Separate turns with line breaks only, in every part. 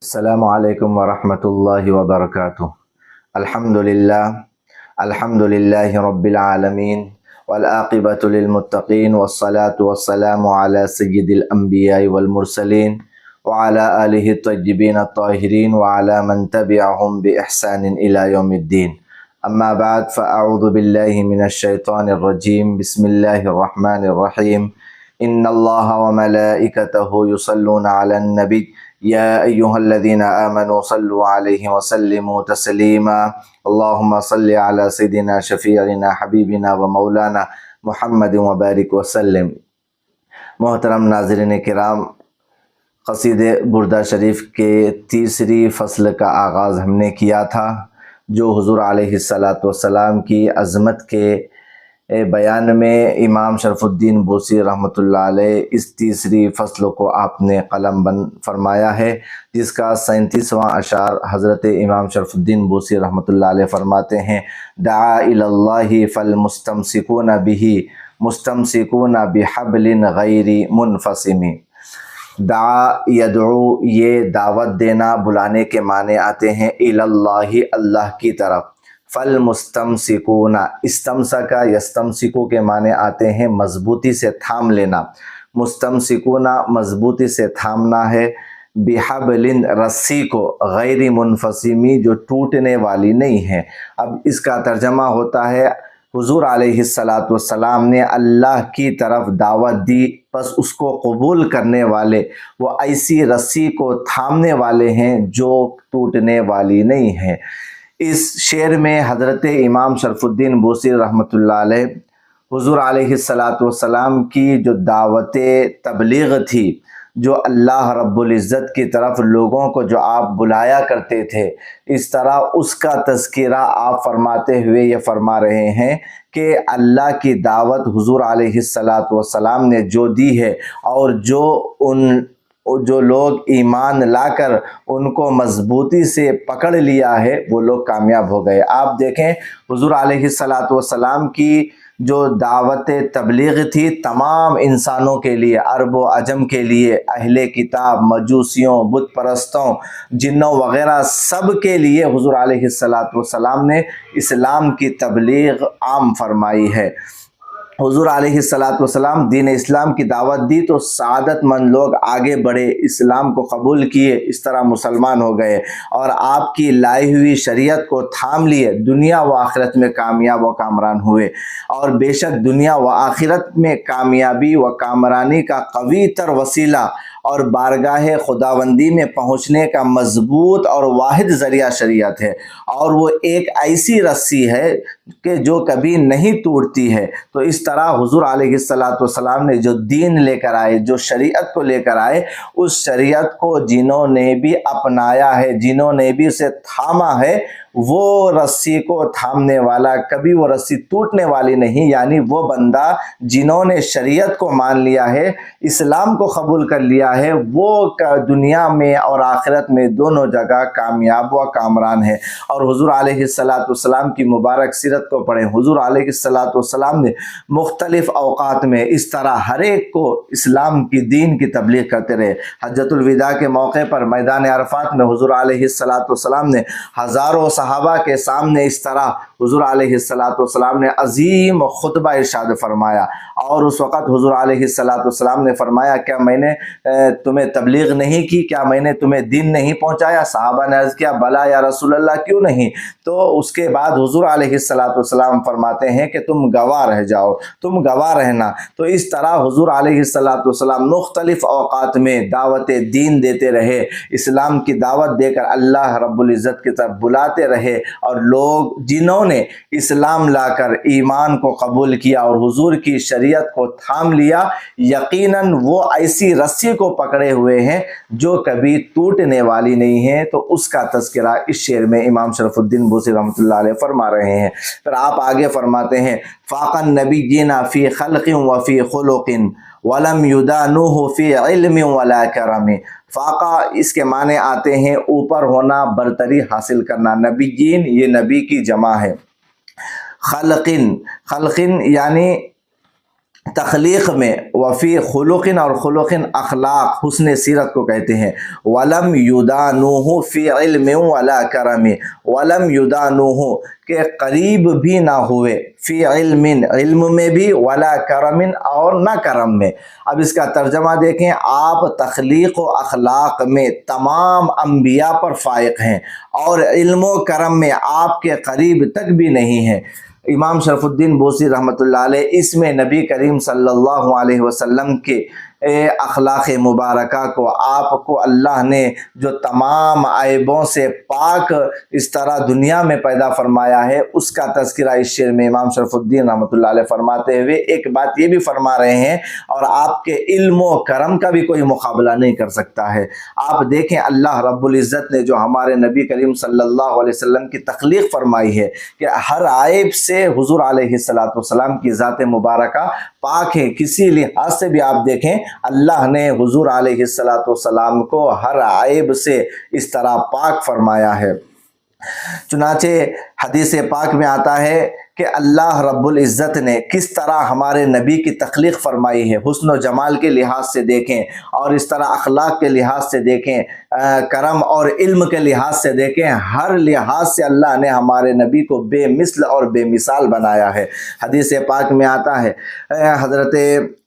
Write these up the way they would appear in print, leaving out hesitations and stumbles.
السلام علیکم ورحمۃ اللہ وبرکاتہ۔ الحمد للہ رب العالمین والعاقبۃ للمتقین والصلاة والسلام علی سید الانبیاء والمرسلین وعلی آلہ الطیبین الطاہرین وعلی من تبعہم بإحسان الی یوم الدین۔ اما بعد فاعوذ باللہ من الشیطان الرجیم، بسم اللہ الرحمن الرحیم۔ ان اللہ وملائکتہ یصلون علی النبی یا ایہا الذین آمنوا صلوا علیہ وسلموا تسلیما۔ اللہم صل علی سیدنا شفیعنا حبیبنا و مولانا محمد وبارک وسلم۔ محترم ناظرین کرام، قصیدہ بردہ شریف کے تیسری فصل کا آغاز ہم نے کیا تھا، جو حضور علیہ السلام کی عظمت کے بیان میں امام شرف الدین بوسی رحمۃ اللہ علیہ اس تیسری فصل کو آپ نے قلم بند فرمایا ہے، جس کا 37واں اشعار حضرت امام شرف الدین بوسی رحمۃ اللہ علیہ فرماتے ہیں: دعا الی اللہ فالمستمسکون بہ مستمسکون بحبل غیر منفصم۔ دعا یدعو، یہ دعوت دینا، بلانے کے معنی آتے ہیں الی اللہ، اللہ کی طرف۔ فالمستمسکون، استمسکا یستمسکو کے معنی آتے ہیں مضبوطی سے تھام لینا۔ مستمسکون مضبوطی سے تھامنا ہے، بحبل رسی کو، غیر منفصمی جو ٹوٹنے والی نہیں ہے۔ اب اس کا ترجمہ ہوتا ہے حضور علیہ السلام نے اللہ کی طرف دعوت دی، بس اس کو قبول کرنے والے وہ ایسی رسی کو تھامنے والے ہیں جو ٹوٹنے والی نہیں ہے۔ اس شعر میں حضرت امام شرف الدین بوسی رحمۃ اللہ علیہ حضور علیہ السلام کی جو دعوت تبلیغ تھی، جو اللہ رب العزت کی طرف لوگوں کو جو آپ بلایا کرتے تھے، اس طرح اس کا تذکرہ آپ فرماتے ہوئے یہ فرما رہے ہیں کہ اللہ کی دعوت حضور علیہ السلام نے جو دی ہے، اور جو لوگ ایمان لا کر ان کو مضبوطی سے پکڑ لیا ہے، وہ لوگ کامیاب ہو گئے۔ آپ دیکھیں حضور علیہ السلام کی جو دعوت تبلیغ تھی تمام انسانوں کے لیے، عرب و عجم کے لیے، اہل کتاب، مجوسیوں، بت پرستوں، جنوں وغیرہ، سب کے لیے حضور علیہ السلام نے اسلام کی تبلیغ عام فرمائی ہے۔ حضور علیہ السلام دین اسلام کی دعوت دی تو سعادت مند لوگ آگے بڑھے، اسلام کو قبول کیے، اس طرح مسلمان ہو گئے، اور آپ کی لائی ہوئی شریعت کو تھام لیے، دنیا و آخرت میں کامیاب و کامران ہوئے۔ اور بے شک دنیا و آخرت میں کامیابی و کامرانی کا قوی تر وسیلہ اور بارگاہ خداوندی میں پہنچنے کا مضبوط اور واحد ذریعہ شریعت ہے، اور وہ ایک ایسی رسی ہے کہ جو کبھی نہیں ٹوٹتی ہے۔ تو اس طرح حضور علیہ السلام نے جو دین لے کر آئے، جو شریعت کو لے کر آئے، اس شریعت کو جنہوں نے بھی اپنایا ہے، جنہوں نے بھی اسے تھاما ہے، وہ رسی کو تھامنے والا، کبھی وہ رسی ٹوٹنے والی نہیں۔ یعنی وہ بندہ جنہوں نے شریعت کو مان لیا ہے، اسلام کو قبول کر لیا ہے، وہ دنیا میں اور آخرت میں دونوں جگہ کامیاب و کامران ہے۔ اور حضور علیہ السلام کی مبارک سیرت کو پڑھیں۔ حضور علیہ السلام نے مختلف اوقات میں اس طرح ہر ایک کو اسلام کی دین کی تبلیغ کرتے رہے۔ حجۃ الوداع کے موقع پر میدان عرفات میں حضور علیہ السلام نے ہزاروں صحابہ کے سامنے اس طرح حضور علیہ السلام نے عظیم خطبہ ارشاد فرمایا، اور اس وقت حضور علیہ السلام نے فرمایا: کیا میں نے تمہیں تبلیغ نہیں کی؟ کیا میں نے تمہیں دین نہیں پہنچایا؟ صحابہ نے عرض کیا: بلا یا رسول اللہ، کیوں نہیں؟ تو اس کے بعد حضور علیہ السلام فرماتے ہیں کہ تم گواہ رہ جاؤ، تم گواہ رہنا۔ تو اس طرح حضور علیہ السلام مختلف اوقات میں دعوت دین دیتے رہے، اسلام کی دعوت دے کر اللہ رب العزت کی طرف بلاتے رہے، اور لوگ جنہوں نے اسلام لا کر ایمان کو قبول کیا اور حضور کی شریعت کو تھام لیا، یقیناً وہ ایسی رسی کو پکڑے ہوئے ہیں جو کبھی ٹوٹنے والی نہیں ہے۔ تو اس کا تذکرہ اس شعر میں امام شرف الدین بوسی رحمۃ اللہ علیہ فرما رہے ہیں۔ پھر آپ آگے فرماتے ہیں: فاق النبیین فی خلق وفی خلق ولم یدانوہ فی علم ولا کرم۔ فاقہ اس کے معنی آتے ہیں اوپر ہونا، برتری حاصل کرنا۔ نبیین یہ نبی کی جمع ہے۔ خلقن یعنی تخلیق میں، وفی خلقن اور خلقن اخلاق، حسن سیرت کو کہتے ہیں، ولم یدانوہ فی علم ولا کرم، ولم یدانوہ کہ قریب بھی نہ ہوئے، فی علم علم میں بھی، ولا کرم اور نہ کرم میں۔ اب اس کا ترجمہ دیکھیں، آپ تخلیق و اخلاق میں تمام انبیاء پر فائق ہیں اور علم و کرم میں آپ کے قریب تک بھی نہیں ہیں۔ امام شرف الدین بوسی رحمۃ اللہ علیہ اس میں نبی کریم صلی اللہ علیہ وسلم کے اخلاق مبارکہ کو، آپ کو اللہ نے جو تمام عیبوں سے پاک اس طرح دنیا میں پیدا فرمایا ہے، اس کا تذکرہ اس شعر میں امام شرف الدین رحمۃ اللہ علیہ فرماتے ہوئے ایک بات یہ بھی فرما رہے ہیں، اور آپ کے علم و کرم کا بھی کوئی مقابلہ نہیں کر سکتا ہے۔ آپ دیکھیں اللہ رب العزت نے جو ہمارے نبی کریم صلی اللہ علیہ وسلم کی تخلیق فرمائی ہے کہ ہر عیب سے حضور علیہ السلام کی ذات مبارکہ پاک ہے۔ کسی لحاظ سے بھی آپ دیکھیں، اللہ نے حضور علیہ السلام کو ہر عیب سے اس طرح پاک فرمایا ہے۔ چنانچہ حدیث پاک میں آتا ہے کہ اللہ رب العزت نے کس طرح ہمارے نبی کی تخلیق فرمائی ہے، حسن و جمال کے لحاظ سے دیکھیں، اور اس طرح اخلاق کے لحاظ سے دیکھیں، کرم اور علم کے لحاظ سے دیکھیں، ہر لحاظ سے اللہ نے ہمارے نبی کو بے مثل اور بے مثال بنایا ہے۔ حدیث پاک میں آتا ہے، حضرت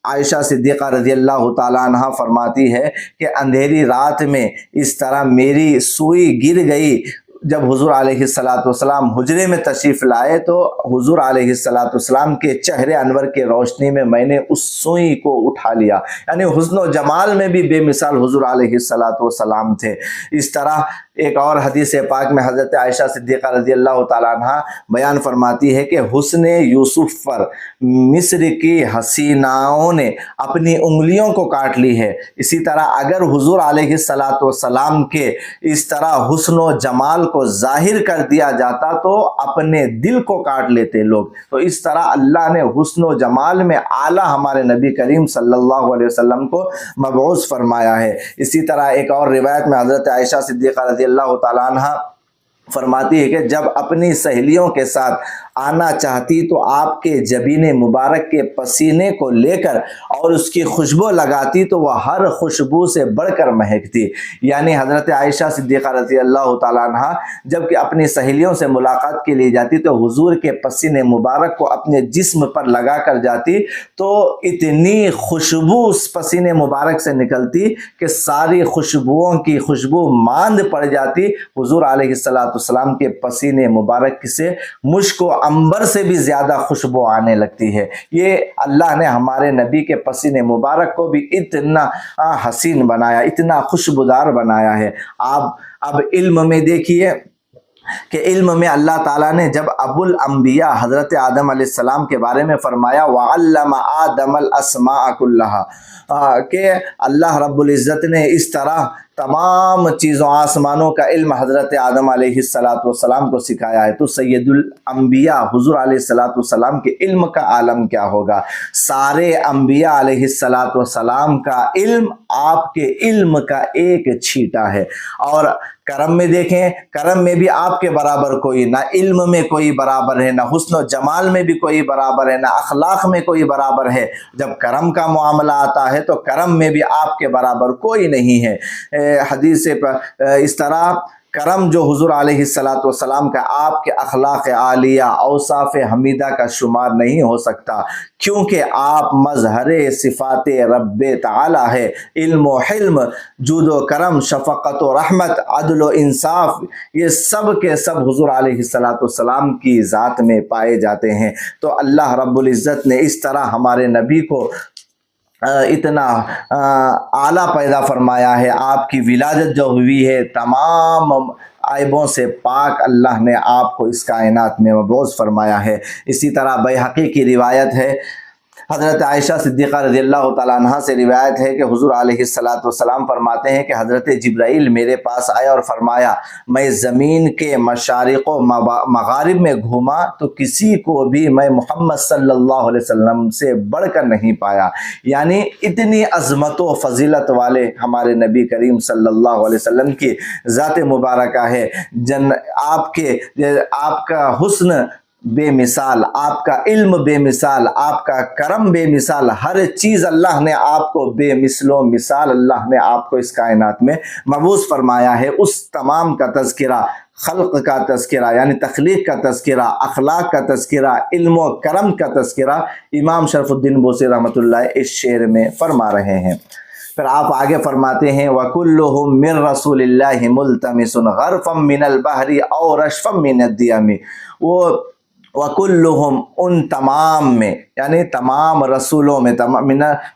عائشہ صدیقہ رضی اللہ تعالیٰ عنہ فرماتی ہے کہ اندھیری رات میں اس طرح میری سوئی گر گئی۔ جب حضور علیہ السلام حجرے میں تشریف لائے تو حضور علیہ السلام کے چہرے انور کے روشنی میں میں نے اس سوئی کو اٹھا لیا، یعنی حسن و جمال میں بھی بے مثال حضور علیہ السلام تھے۔ اس طرح ایک اور حدیث پاک میں حضرت عائشہ صدیقہ رضی اللہ تعالیٰ عنہ بیان فرماتی ہے کہ حسن یوسف پر مصر کی حسیناؤں نے اپنی انگلیوں کو کاٹ لی ہے۔ اسی طرح اگر حضور علیہ السلام کے اس طرح حسن و جمال کو ظاہر کر دیا جاتا تو اپنے دل کو کاٹ لیتے لوگ۔ تو اس طرح اللہ نے حسن و جمال میں اعلیٰ ہمارے نبی کریم صلی اللہ علیہ وسلم کو مبعوث فرمایا ہے۔ اسی طرح ایک اور روایت میں حضرت عائشہ صدیقہ رضی اللہ تعالیٰ عنہ فرماتی ہے کہ جب اپنی سہیلیوں کے ساتھ آنا چاہتی تو آپ کے جبین مبارک کے پسینے کو لے کر اور اس کی خوشبو لگاتی تو وہ ہر خوشبو سے بڑھ کر مہکتی۔ یعنی حضرت عائشہ صدیقہ رضی اللہ تعالیٰ عنہ جب کہ اپنی سہیلیوں سے ملاقات کے لیے جاتی تو حضور کے پسینے مبارک کو اپنے جسم پر لگا کر جاتی تو اتنی خوشبو اس پسینے مبارک سے نکلتی کہ ساری خوشبوؤں کی خوشبو ماند پڑ جاتی۔ حضور علیہ السلام کے پسینے مبارک سے مشک و عنبر سے بھی زیادہ خوشبو آنے لگتی ہے۔ یہ اللہ نے ہمارے نبی کے پسینے مبارک کو بھی اتنا حسین بنایا، اتنا خوشبودار بنایا ہے۔ آپ اب علم میں دیکھیے کہ علم میں اللہ تعالیٰ نے جب ابو الانبیاء حضرت آدم علیہ السلام کے بارے میں فرمایا وَعَلَّمَ آدَمَ الْأَسْمَاءَ كُلَّهَا، کہ اللہ رب العزت نے اس طرح تمام چیزوں آسمانوں کا علم حضرت آدم علیہ السلام کو سکھایا ہے، تو سید الانبیاء حضور علیہ السلام کے علم کا عالم کیا ہوگا۔ سارے انبیاء علیہ السلام کا علم آپ کے علم کا ایک چھیٹا ہے۔ اور کرم میں دیکھیں، کرم میں بھی آپ کے برابر کوئی، نہ علم میں کوئی برابر ہے، نہ حسن و جمال میں بھی کوئی برابر ہے، نہ اخلاق میں کوئی برابر ہے۔ جب کرم کا معاملہ آتا ہے تو کرم میں بھی آپ کے برابر کوئی نہیں ہے۔ حدیث پر اس طرح کرم جو حضور علیہ السلام کا آپ کے اخلاق عالیہ اوصاف حمیدہ کا شمار نہیں ہو سکتا، کیونکہ آپ مظہر صفات رب تعالی ہے۔ علم و حلم، جود و کرم، شفقت و رحمت، عدل و انصاف، یہ سب کے سب حضور علیہ السلام کی ذات میں پائے جاتے ہیں۔ تو اللہ رب العزت نے اس طرح ہمارے نبی کو اتنا اعلیٰ پیدا فرمایا ہے۔ آپ کی ولادت جو ہوئی ہے تمام عیبوں سے پاک اللہ نے آپ کو اس کائنات میں مبعوث فرمایا ہے۔ اسی طرح بیہقی کی روایت ہے، حضرت عائشہ صدیقہ رضی اللہ تعالیٰ عنہ سے روایت ہے کہ حضور علیہ السلام فرماتے ہیں کہ حضرت جبرائیل میرے پاس آئے اور فرمایا میں زمین کے مشارق و مغارب میں گھوما تو کسی کو بھی میں محمد صلی اللہ علیہ وسلم سے بڑھ کر نہیں پایا۔ یعنی اتنی عظمت و فضیلت والے ہمارے نبی کریم صلی اللہ علیہ وسلم کی ذات مبارکہ ہے۔ آپ کا حسن بے مثال، آپ کا علم بے مثال، آپ کا کرم بے مثال، ہر چیز اللہ نے آپ کو بے مثل و مثال اللہ نے آپ کو اس کائنات میں مبعوث فرمایا ہے۔ اس تمام کا تذکرہ، خلق کا تذکرہ یعنی تخلیق کا تذکرہ، اخلاق کا تذکرہ، علم و کرم کا تذکرہ امام شرف الدین بوسی رحمۃ اللہ اس شعر میں فرما رہے ہیں۔ پھر آپ آگے فرماتے ہیں وَكُلُّهُم مِّن رَّسُولِ اللَّهِ مُلْتَمِسٌ غَرْفًا مِّنَ الْبَحْرِ أَوْ رَشْفًا مِّنَ الدِّيَمِ، وہ وَكُلُّهُم ان تمام میں یعنی تمام رسولوں میں،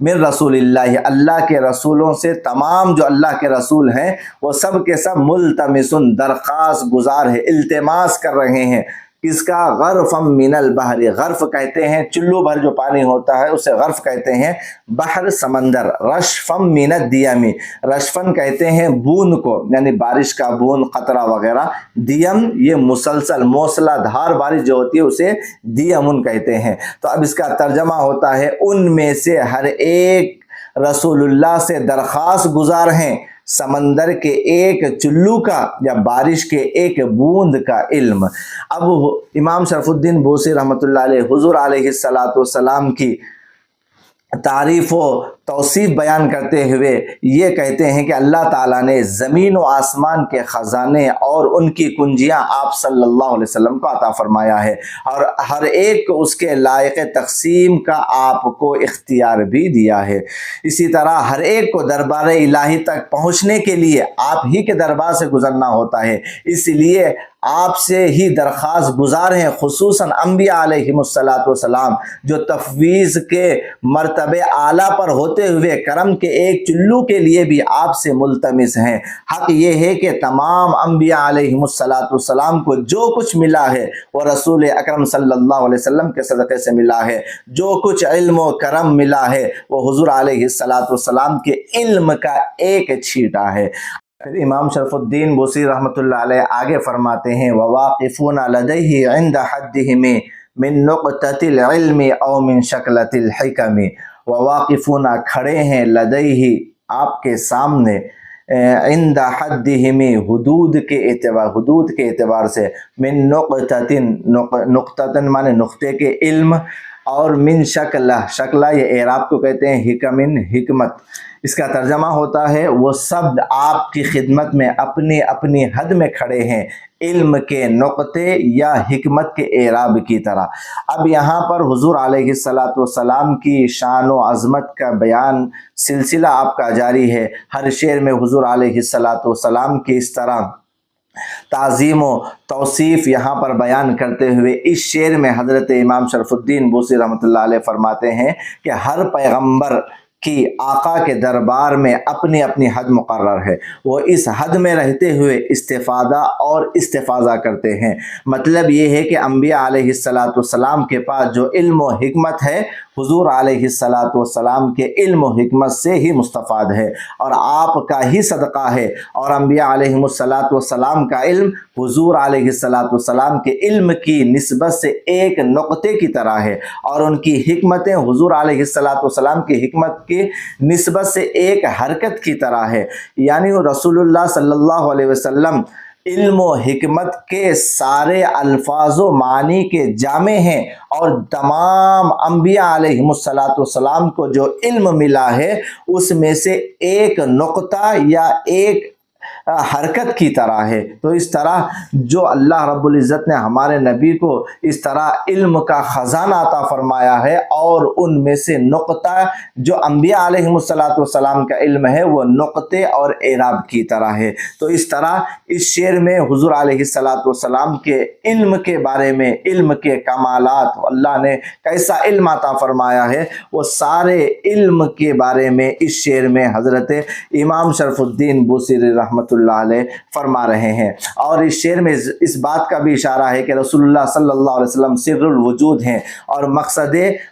من رسول اللہ کے رسولوں سے، تمام جو اللہ کے رسول ہیں وہ سب کے سب ملتمسن درخواست گزار ہے، التماس کر رہے ہیں کس کا؟ غرفم من البحر، غرف کہتے ہیں چلو بھر جو پانی ہوتا ہے اسے غرف کہتے ہیں، بحر سمندر، رشفم من الدیم، رشفن کہتے ہیں بوند کو یعنی بارش کا بوند قطرہ وغیرہ، دیم یہ مسلسل موسلا دھار بارش جو ہوتی ہے اسے دیمن کہتے ہیں۔ تو اب اس کا ترجمہ ہوتا ہے ان میں سے ہر ایک رسول اللہ سے درخواست گزار ہیں سمندر کے ایک چلو کا یا بارش کے ایک بوند کا علم۔ اب امام شرف الدین بوسی رحمۃ اللہ علیہ حضور علیہ السلام کی تعریف و توصیف بیان کرتے ہوئے یہ کہتے ہیں کہ اللہ تعالیٰ نے زمین و آسمان کے خزانے اور ان کی کنجیاں آپ صلی اللہ علیہ وسلم کو عطا فرمایا ہے، اور ہر ایک کو اس کے لائق تقسیم کا آپ کو اختیار بھی دیا ہے۔ اسی طرح ہر ایک کو دربار الہی تک پہنچنے کے لیے آپ ہی کے دربار سے گزرنا ہوتا ہے، اس لیے آپ سے ہی درخواست گزار ہیں، خصوصاً انبیاء علیہم السلام جو تفویض کے مرتبے اعلیٰ پر ہوتے ہوئے کرم کے ایک چلو کے لیے بھی آپ سے ملتمس ہیں۔ حق یہ ہے کہ تمام انبیاء علیہم السلام کو جو کچھ ملا ہے وہ رسول اکرم صلی اللہ علیہ وسلم کے صدقے سے ملا ہے، جو کچھ علم و کرم ملا ہے وہ حضور علیہ السلام کے علم کا ایک چھیٹا ہے۔ پھر امام شرف الدین بوسی رحمۃ اللہ علیہ آگے فرماتے ہیں وَوَاقِفُونَ لَدَيْهِ عِنْدَ حَدِّهِمِ مِن نُقْطَةِ الْعِلْمِ أَوْ مِن شَكْلَةِ الْحِكَمِ، وَوَاقِفُونَ کھڑے ہیں لدیہ آپ کے سامنے، عند حدہم حدود کے اعتبار سے، من نقطتن مانے نقطے کے علم، اور من شکلہ یہ اعراب کو کہتے ہیں حکمن حکمت، اس کا ترجمہ ہوتا ہے وہ سب آپ کی خدمت میں اپنی اپنی حد میں کھڑے ہیں، علم کے نقطے یا حکمت کے اعراب کی طرح۔ اب یہاں پر حضور علیہ السلام کی شان و عظمت کا بیان سلسلہ آپ کا جاری ہے، ہر شعر میں حضور علیہ السلام کی اس طرح تعظیم و توصیف یہاں پر بیان کرتے ہوئے اس شعر میں حضرت امام شرف الدین بوسی رحمۃ اللہ علیہ فرماتے ہیں کہ ہر پیغمبر کی آقا کے دربار میں اپنی اپنی حد مقرر ہے، وہ اس حد میں رہتے ہوئے استفادہ اور استفاضہ کرتے ہیں۔ مطلب یہ ہے کہ انبیاء علیہ السلام کے پاس جو علم و حکمت ہے حضور علیہ السلام کے علم و حکمت سے ہی مستفاد ہے، اور آپ کا ہی صدقہ ہے، اور انبیاء علیہ السلام کا علم حضور علیہ السلام کے علم کی نسبت سے ایک نقطے کی طرح ہے، اور ان کی حکمتیں حضور علیہ السلام کی حکمت کی نسبت سے ایک حرکت کی طرح ہے، یعنی رسول اللہ صلی اللہ علیہ وسلم علم و حکمت کے سارے الفاظ و معنی کے جامع ہیں، اور تمام انبیاء علیہ السلام کو جو علم ملا ہے اس میں سے ایک نقطہ یا ایک حرکت کی طرح ہے۔ تو اس طرح جو اللہ رب العزت نے ہمارے نبی کو اس طرح علم کا خزانہ عطا فرمایا ہے، اور ان میں سے نقطہ جو انبیاء علیہ السلام کا علم ہے وہ نقطے اور اعراب کی طرح ہے۔ تو اس طرح اس شعر میں حضور علیہ السلام کے علم کے بارے میں، علم کے کمالات، اللہ نے کیسا علم عطا فرمایا ہے، وہ سارے علم کے بارے میں اس شعر میں حضرت امام شرف الدین بوسیری رحمۃ اللہ علیہ فرما رہے ہیں۔ اور اس شعر میں اس بات کا بھی اشارہ ہے کہ رسول اللہ صلی اللہ علیہ وسلم سر الوجود ہیں اور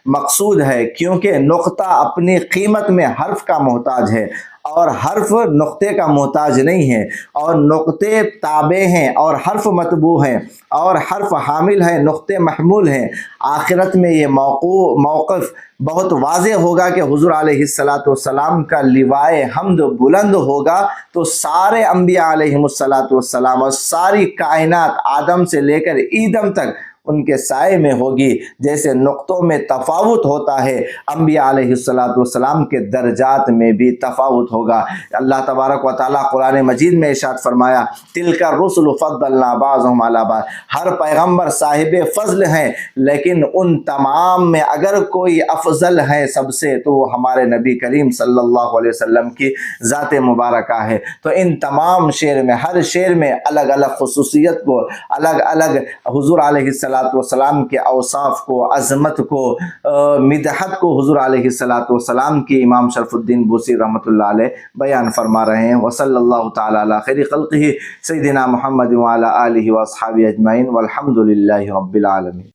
مقصود ہے، کیونکہ نقطہ اپنی قیمت میں حرف کا محتاج ہے اور حرف نقطے کا محتاج نہیں ہے، اور نقطے تابع ہیں اور حرف متبوع ہیں، اور حرف حامل ہے نقطے محمول ہیں۔ آخرت میں یہ موقف بہت واضح ہوگا کہ حضور علیہ السلام کا لوائے حمد بلند ہوگا، تو سارے انبیاء علیہ السلام اور ساری کائنات آدم سے لے کر ایدم تک ان کے سائے میں ہوگی۔ جیسے نقطوں میں تفاوت ہوتا ہے، انبیاء علیہ السلام کے درجات میں بھی تفاوت ہوگا۔ اللہ تبارک و تعالیٰ قرآن مجید میں ارشاد فرمایا تلک الرسل فضلنا بعضهم علی بعض، ہر پیغمبر صاحب فضل ہیں، لیکن ان تمام میں اگر کوئی افضل ہے سب سے تو وہ ہمارے نبی کریم صلی اللہ علیہ وسلم کی ذات مبارکہ ہے۔ تو ان تمام شعر میں، ہر شعر میں الگ الگ خصوصیت کو، الگ الگ حضور علیہ السلام کے اوصاف کو، عظمت کو، مدحت کو حضور علیہ السلام کی امام شرف الدین بوسی رحمۃ اللہ علیہ بیان فرما رہے ہیں۔ وصلی اللہ تعالی علی خیر خلقہ سیدنا محمد وعلی آلہ واصحابہ اجمعین والحمد للہ رب العالمین۔